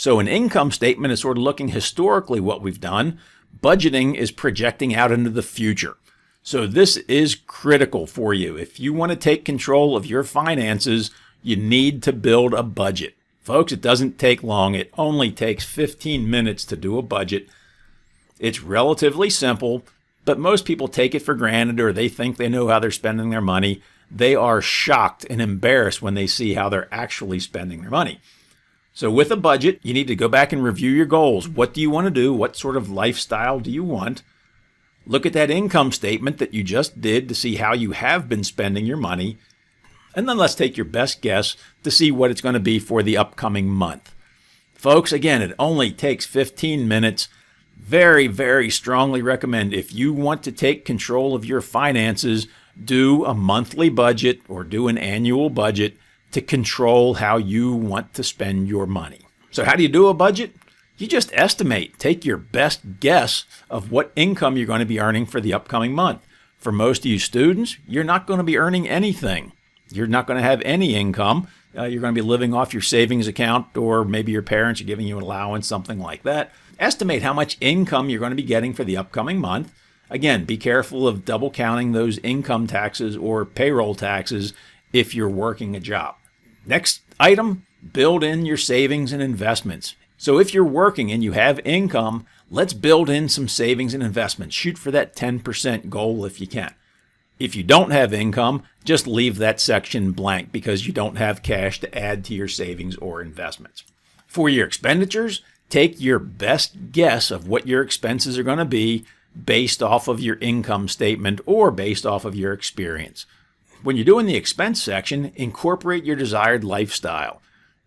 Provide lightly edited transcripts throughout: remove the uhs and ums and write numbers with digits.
So an income statement is sort of looking historically what we've done. Budgeting is projecting out into the future. So this is critical for you. If you want to take control of your finances, you need to build a budget. Folks, it doesn't take long. It only takes 15 minutes to do a budget. It's relatively simple, but most people take it for granted, or they think they know how they're spending their money. They are shocked and embarrassed when they see how they're actually spending their money. So with a budget, you need to go back and review your goals. What do you want to do? What sort of lifestyle do you want? Look at that income statement that you just did to see how you have been spending your money. And then let's take your best guess to see what it's going to be for the upcoming month. Folks, again, it only takes 15 minutes. Very, very strongly recommend, if you want to take control of your finances, do a monthly budget or do an annual budget to control how you want to spend your money. So how do you do a budget? You just estimate. Take your best guess of what income you're going to be earning for the upcoming month. For most of you students, you're not going to be earning anything. You're not going to have any income. You're going to be living off your savings account, or maybe your parents are giving you an allowance, something like that. Estimate how much income you're going to be getting for the upcoming month. Again, be careful of double counting those income taxes or payroll taxes if you're working a job. Next item, build in your savings and investments. So if you're working and you have income, let's build in some savings and investments. Shoot for that 10% goal if you can. If you don't have income, just leave that section blank because you don't have cash to add to your savings or investments. For your expenditures, take your best guess of what your expenses are going to be based off of your income statement or based off of your experience. When you're doing the expense section, incorporate your desired lifestyle.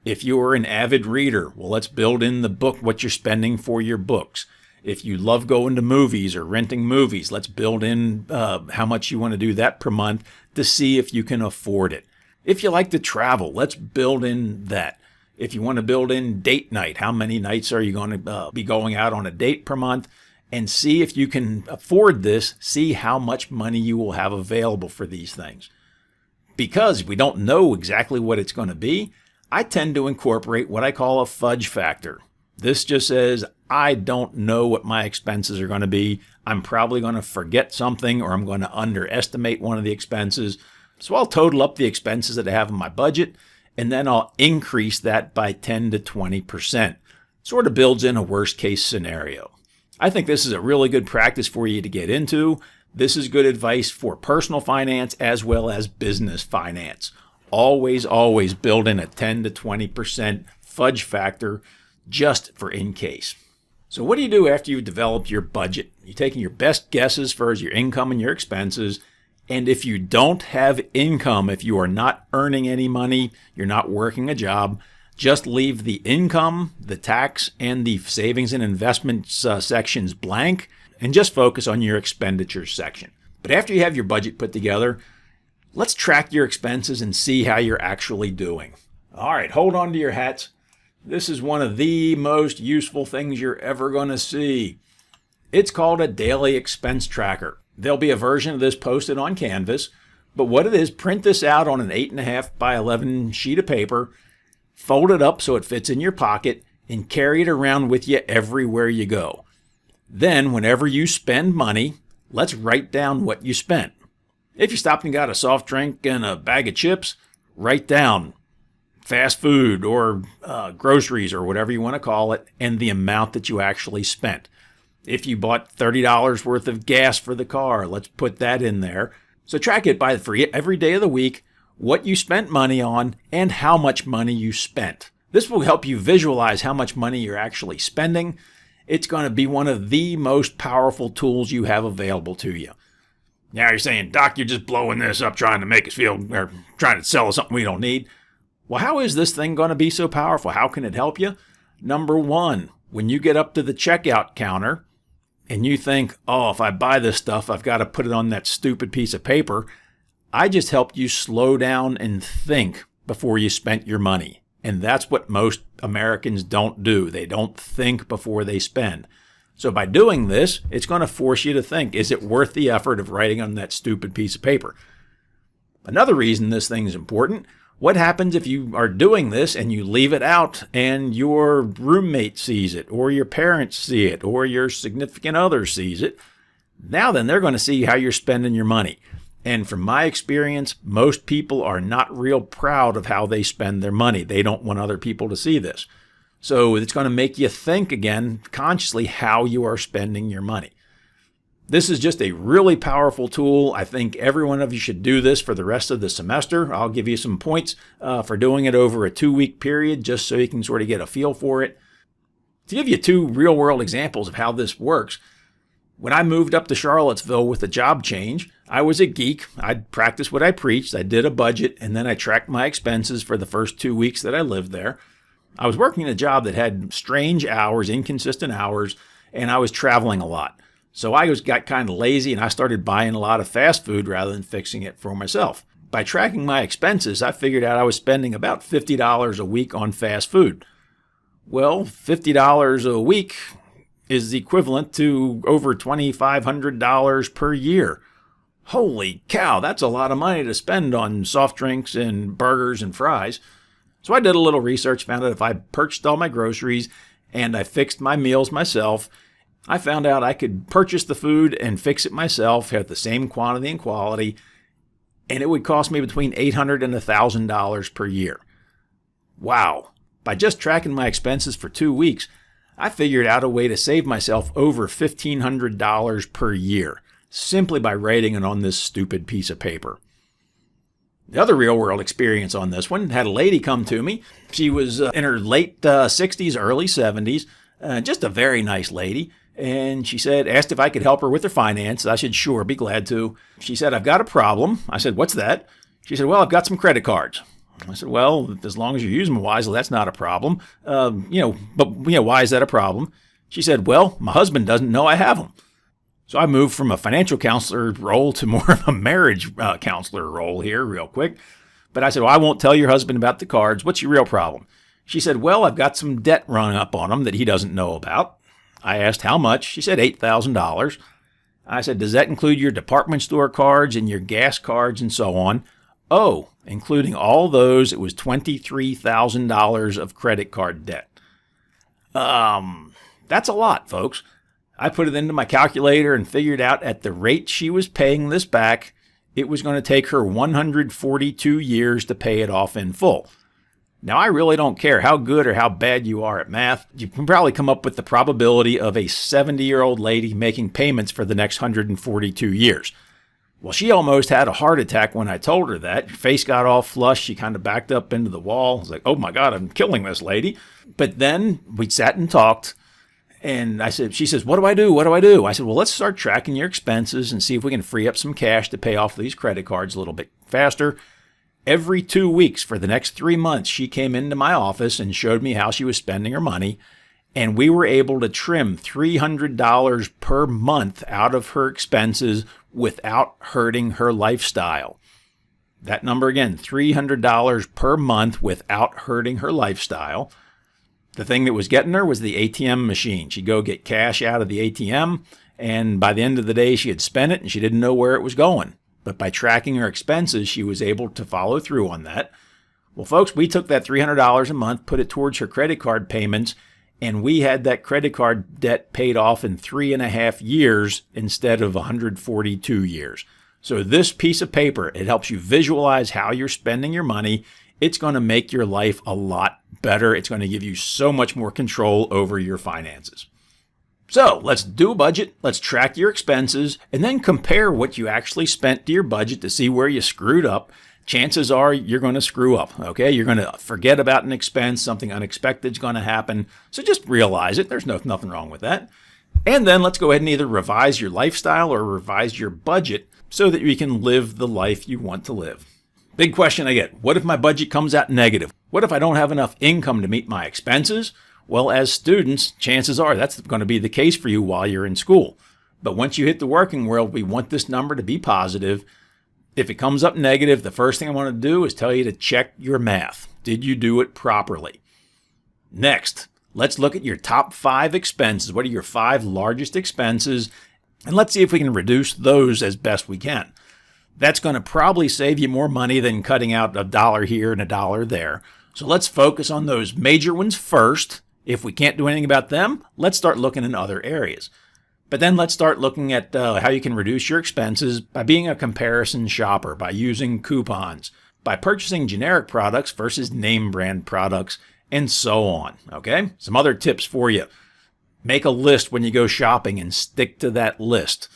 If you're an avid reader, well, let's build in the book what you're spending for your books. If you love going to movies or renting movies, let's build in how much you want to do that per month to see if you can afford it. If you like to travel, let's build in that. If you want to build in date night, how many nights are you going to be going out on a date per month? And see if you can afford this, see how much money you will have available for these things. Because we don't know exactly what it's going to be, I tend to incorporate what I call a fudge factor. This just says, I don't know what my expenses are going to be. I'm probably going to forget something, or I'm going to underestimate one of the expenses. So I'll total up the expenses that I have in my budget, and then I'll increase that by 10 to 20%. Sort of builds in a worst case scenario. I think this is a really good practice for you to get into. This is good advice for personal finance as well as business finance. Always, always build in a 10 to 20% fudge factor just for in case. So what do you do after you've developed your budget? You're taking your best guesses for your income and your expenses. And if you don't have income, if you are not earning any money, you're not working a job, just leave the income, the tax, and the savings and investments sections blank, and just focus on your expenditures section. But after you have your budget put together, let's track your expenses and see how you're actually doing. All right, hold on to your hats. This is one of the most useful things you're ever going to see. It's called a daily expense tracker. There'll be a version of this posted on Canvas, but what it is, print this out on an 8.5 by 11 sheet of paper, fold it up so it fits in your pocket, and carry it around with you everywhere you go. Then, whenever you spend money, let's write down what you spent. If you stopped and got a soft drink and a bag of chips, write down fast food or groceries or whatever you want to call it, and the amount that you actually spent. If you bought $30 worth of gas for the car, let's put that in there. So track it for every day of the week, what you spent money on, and how much money you spent. This will help you visualize how much money you're actually spending. It's going to be one of the most powerful tools you have available to you. Now you're saying, Doc, you're just blowing this up trying to make us feel, or trying to sell us something we don't need. Well, how is this thing going to be so powerful? How can it help you? Number one, when you get up to the checkout counter and you think, oh, if I buy this stuff, I've got to put it on that stupid piece of paper. I just helped you slow down and think before you spent your money. And that's what most Americans don't do. They don't think before they spend. So by doing this, it's going to force you to think, is it worth the effort of writing on that stupid piece of paper? Another reason this thing is important, What happens if you are doing this and you leave it out and your roommate sees it, or your parents see it, or your significant other sees it? Now then, they're going to see how you're spending your money. And from my experience, most people are not real proud of how they spend their money. They don't want other people to see this. So it's going to make you think again consciously how you are spending your money. This is just a really powerful tool. I think every one of you should do this for the rest of the semester. I'll give you some points for doing it over a 2-week period, just so you can sort of get a feel for it. To give you 2 real-world examples of how this works, when I moved up to Charlottesville with a job change, I was a geek. I'd practiced what I preached. I did a budget, and then I tracked my expenses for the first 2 weeks that I lived there. I was working a job that had strange hours, inconsistent hours, and I was traveling a lot. So I got kind of lazy, and I started buying a lot of fast food rather than fixing it for myself. By tracking my expenses, I figured out I was spending about $50 a week on fast food. Well, $50 a week is equivalent to over $2,500 per year. Holy cow, that's a lot of money to spend on soft drinks and burgers and fries. So I did a little research, found out if I purchased all my groceries and I fixed my meals myself, I found out I could purchase the food and fix it myself at the same quantity and quality, and it would cost me between $800 and $1,000 per year. Wow. By just tracking my expenses for 2 weeks, I figured out a way to save myself over $1,500 per year, simply by writing it on this stupid piece of paper. The other real-world experience on this one had a lady come to me. She was in her late 60s, early 70s, just a very nice lady. And she asked if I could help her with her finances. I said, sure, be glad to. She said, I've got a problem. I said, what's that? She said, well, I've got some credit cards. I said, well, as long as you use them wisely, that's not a problem. But why is that a problem? She said, well, my husband doesn't know I have them. So I moved from a financial counselor role to more of a marriage counselor role here real quick. But I said, well, I won't tell your husband about the cards. What's your real problem? She said, well, I've got some debt run up on them that he doesn't know about. I asked how much. She said $8,000. I said, does that include your department store cards and your gas cards and so on? Oh, including all those, it was $23,000 of credit card debt. That's a lot, folks. I put it into my calculator and figured out at the rate she was paying this back, it was going to take her 142 years to pay it off in full. Now, I really don't care how good or how bad you are at math. You can probably come up with the probability of a 70-year-old lady making payments for the next 142 years. Well, she almost had a heart attack when I told her that. Her face got all flushed. She kind of backed up into the wall. I was like, oh my God, I'm killing this lady. But then we sat and talked. And she says, what do I do? What do I do? I said, well, let's start tracking your expenses and see if we can free up some cash to pay off these credit cards a little bit faster. Every 2 weeks for the next 3 months, she came into my office and showed me how she was spending her money. And we were able to trim $300 per month out of her expenses without hurting her lifestyle. That number again, $300 per month without hurting her lifestyle. The thing that was getting her was the ATM machine. She'd go get cash out of the ATM, and by the end of the day, she had spent it and she didn't know where it was going. But by tracking her expenses, she was able to follow through on that. Well, folks, we took that $300 a month, put it towards her credit card payments, and we had that credit card debt paid off in 3.5 years instead of 142 years. So this piece of paper, it helps you visualize how you're spending your money. It's going to make your life a lot better. It's going to give you so much more control over your finances. So let's do a budget, let's track your expenses, and then compare what you actually spent to your budget to see where you screwed up. Chances are you're going to screw up, okay? You're going to forget about an expense, something unexpected is going to happen. So just realize it. There's nothing wrong with that. And then let's go ahead and either revise your lifestyle or revise your budget so that you can live the life you want to live. Big question I get, what if my budget comes out negative? What if I don't have enough income to meet my expenses? Well, as students, chances are that's going to be the case for you while you're in school. But once you hit the working world, we want this number to be positive. If it comes up negative, the first thing I want to do is tell you to check your math. Did you do it properly? Next, let's look at your top 5 expenses. What are your 5 largest expenses? And let's see if we can reduce those as best we can. That's going to probably save you more money than cutting out a dollar here and a dollar there. So let's focus on those major ones first. If we can't do anything about them, let's start looking in other areas. But then let's start looking at how you can reduce your expenses by being a comparison shopper, by using coupons, by purchasing generic products versus name brand products, and so on. Okay? Some other tips for you. Make a list when you go shopping and stick to that list.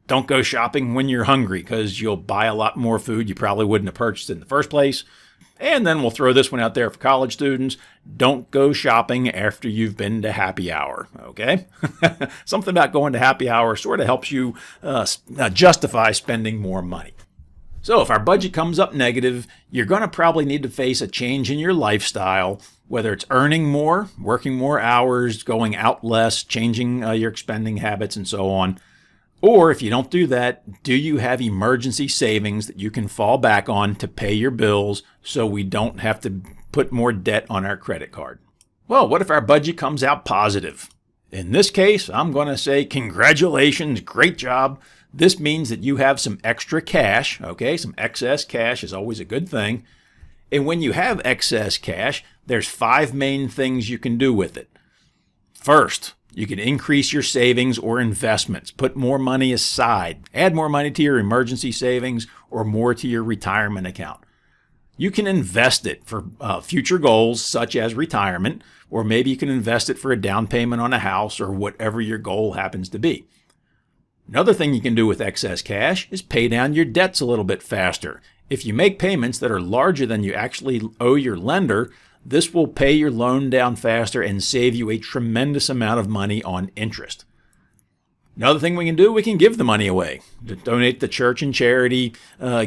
Don't go shopping when you're hungry because you'll buy a lot more food you probably wouldn't have purchased in the first place. And then we'll throw this one out there for college students. Don't go shopping after you've been to happy hour, okay? Something about going to happy hour sort of helps you justify spending more money. So if our budget comes up negative, you're going to probably need to face a change in your lifestyle, whether it's earning more, working more hours, going out less, changing your spending habits, and so on. Or if you don't do that, do you have emergency savings that you can fall back on to pay your bills so we don't have to put more debt on our credit card? Well, what if our budget comes out positive? In this case, I'm going to say congratulations, great job. This means that you have some extra cash, okay? Some excess cash is always a good thing. And when you have excess cash, there's 5 main things you can do with it. First, you can increase your savings or investments, put more money aside, add more money to your emergency savings or more to your retirement account. You can invest it for future goals such as retirement, or maybe you can invest it for a down payment on a house or whatever your goal happens to be. Another thing you can do with excess cash is pay down your debts a little bit faster. If you make payments that are larger than you actually owe your lender, this will pay your loan down faster and save you a tremendous amount of money on interest. Another thing we can do, we can give the money away. Donate to church and charity,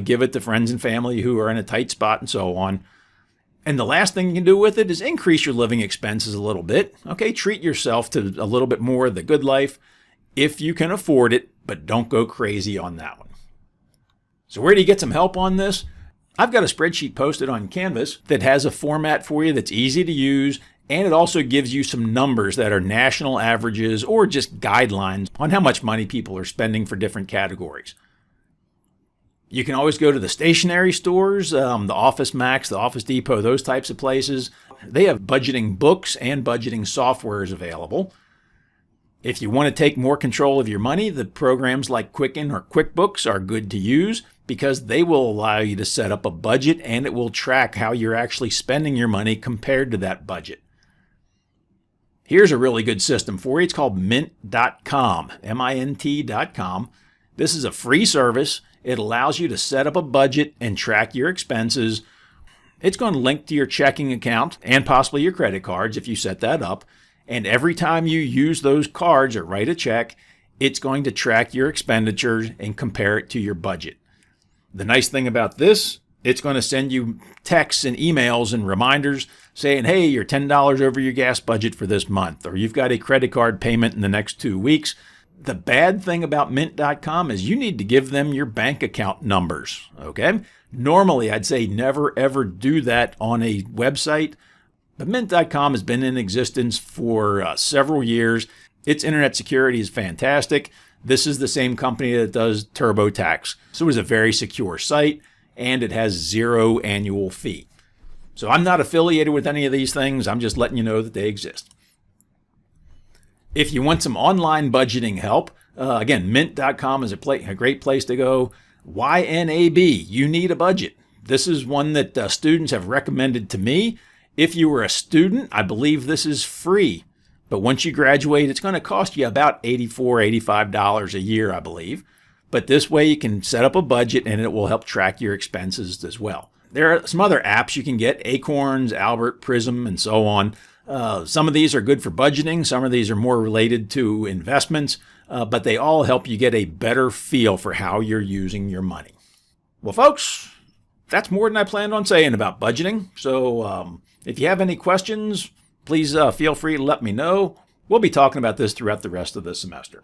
give it to friends and family who are in a tight spot, and so on. And the last thing you can do with it is increase your living expenses a little bit. Okay, treat yourself to a little bit more of the good life if you can afford it, but don't go crazy on that one. So where do you get some help on this? I've got a spreadsheet posted on Canvas that has a format for you that's easy to use, and it also gives you some numbers that are national averages or just guidelines on how much money people are spending for different categories. You can always go to the stationery stores, the Office Max, the Office Depot, those types of places. They have budgeting books and budgeting softwares available. If you want to take more control of your money, the programs like Quicken or QuickBooks are good to use because they will allow you to set up a budget and it will track how you're actually spending your money compared to that budget. Here's a really good system for you. It's called Mint.com, MINT.com. This is a free service. It allows you to set up a budget and track your expenses. It's going to link to your checking account and possibly your credit cards if you set that up. And every time you use those cards or write a check, it's going to track your expenditures and compare it to your budget. The nice thing about this, it's going to send you texts and emails and reminders saying, hey, you're $10 over your gas budget for this month, or you've got a credit card payment in the next 2 weeks. The bad thing about Mint.com is you need to give them your bank account numbers, okay? Normally, I'd say never, ever do that on a website. But Mint.com has been in existence for several years. Its internet security is fantastic. This is the same company that does TurboTax. So it's a very secure site, and it has 0 annual fee. So I'm not affiliated with any of these things. I'm just letting you know that they exist. If you want some online budgeting help, again, Mint.com is a great place to go. YNAB, you need a budget. This is one that students have recommended to me. If you were a student, I believe this is free. But once you graduate, it's going to cost you about $84, $85 a year, I believe. But this way you can set up a budget and it will help track your expenses as well. There are some other apps you can get, Acorns, Albert, Prism, and so on. Some of these are good for budgeting. Some of these are more related to investments, but they all help you get a better feel for how you're using your money. Well, folks, that's more than I planned on saying about budgeting. So if you have any questions, please feel free to let me know. We'll be talking about this throughout the rest of the semester.